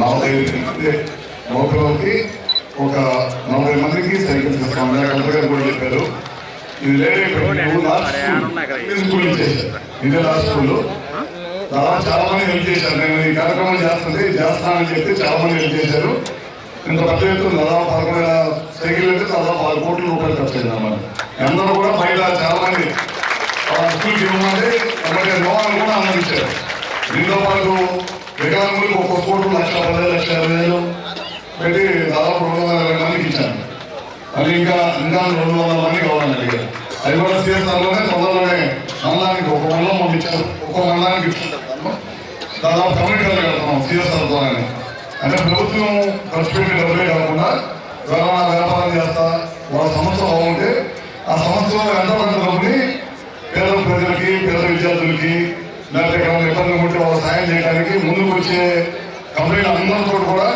45 ఒక 40 మందికి సైకిల్ ఇస్తాం. కలెక్టర్ గారు కూడా చెప్పారు. ఇది లేడీ స్కూల్ ఇచ్చేసారు. ఇండియన్ లాస్ట్ స్కూల్ దాదాపు చాలా మంది హెల్ప్ చేశారు. నేను ఈ కార్యక్రమం చేస్తానని చెప్పి చాలా మంది హెల్ప్ చేశారు. ఇంత పెద్ద ఎత్తున దాదాపు 11,000 సైకిల్ అయితే దాదాపు 6 కోట్ల రూపాయలు ఖర్చు అయింది అన్నమాట. అందరూ కూడా బయట చాలా మంది స్కూల్కి ఇవ్వమంటే అలాగే లోహాలు కూడా అందరిచ్చారు. దీంతో పాటు వికలాంగులకు 1 కోటి 1,10,00,000 పెట్టి దాదాపు 220 మందికి ఇచ్చాను. అది ఇంకా 200 మంది కావాలని అడిగారు. అది కూడా సిఎస్ఆర్లోనే తొందరలోనే మండలానికి ఒక మండలం పంపించారు. ఒక్కో మండలానికి ఇచ్చుకుంటారు. దాదాపు కమ్యూనిటీలు కడుతున్నాం సిఎస్ఆర్ ద్వారానే. అంటే ప్రభుత్వం ఖర్చు పెట్టి డబ్బులే కాకుండా ఎవరైనా వ్యాపారం చేస్తా వాళ్ళ సంస్థ బాగుంటే ఆ సంస్థలో ఎంతో కొంత డబ్బుని పేద ప్రజలకి పేద విద్యార్థులకి లేకపోతే ఎక్కడైనా ఇబ్బందులు ఉంటే వాళ్ళు సాయం చేయడానికి ముందుకు వచ్చే కంపెనీలు అందరితో కూడా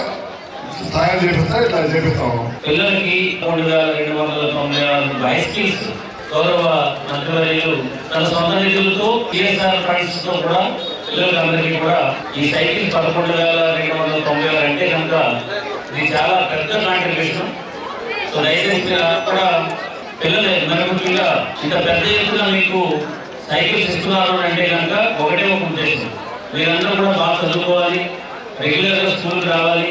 సాయం చేపిస్తే ఇట్లా చేపిస్తాము. పిల్లలకి 3,296 బైసికల్స్ గౌరవ మంత్రివర్యులు తన సొంత నిధులతో టీఎస్ఆర్ ఫండ్స్ తో కూడా పిల్లలకి అందరికీ కూడా ఈ సైకిల్ 11,296 అంటే కనుక ఇది చాలా పెద్ద కాంట్రిబ్యూషన్. సో దయచేసి కూడా పిల్లలు ముఖ్యంగా ఇంత పెద్ద ఎత్తున మీకు సైకిల్స్ ఇస్తున్నారు అంటే కనుక ఒకటే ఒక ఉద్దేశం, మీరందరూ కూడా బాగా చదువుకోవాలి, రెగ్యులర్గా స్కూల్కి రావాలి.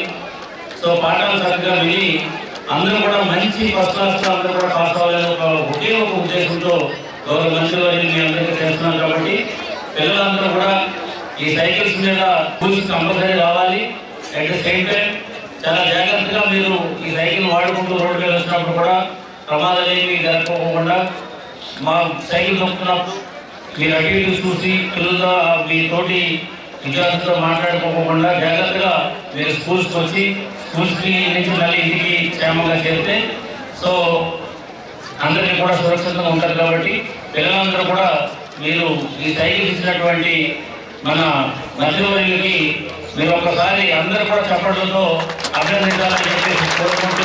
సో పాఠాలు చక్కగా విని అందరూ కూడా మంచి ఫస్ట్ క్లాస్లో అందరూ కూడా పాస్ అవ్వాలని ఒకే ఒక ఉద్దేశంతో గౌరవ మంత్రి వారిని మీ అందరికీ చేస్తున్నాం. కాబట్టి పిల్లలందరూ కూడా ఈ సైకిల్స్ మీద స్కూల్స్ కంపల్సరీ రావాలి. అట్ ద సేమ్ టైం చాలా జాగ్రత్తగా మీరు ఈ సైకిల్ వాడుకుంటూ రోడ్డు మీద వచ్చినప్పుడు కూడా ప్రమాదాలు ఏమి జరగకోకుండా మా సైకిల్ తొక్కున్నప్పుడు మీరు అటు ఇటు చూసి పిల్లలతో మీ తోటి విద్యార్థులతో మాట్లాడుకోకుండా జాగ్రత్తగా మీరు స్కూల్స్కి వచ్చి స్కూల్స్కి నుంచి మళ్ళీ ఇంటికి క్షేమంగా చేరితే సో అందరికీ కూడా సురక్షితంగా ఉంటారు. కాబట్టి పిల్లలందరూ కూడా మీరు ఈ సైకిల్ ఇచ్చినటువంటి మన మంత్రివర్యులకి మీరు ఒకసారి అందరూ కూడా చప్పట్లతో అభినందించాలని చెప్పేసి కోరుకుంటూ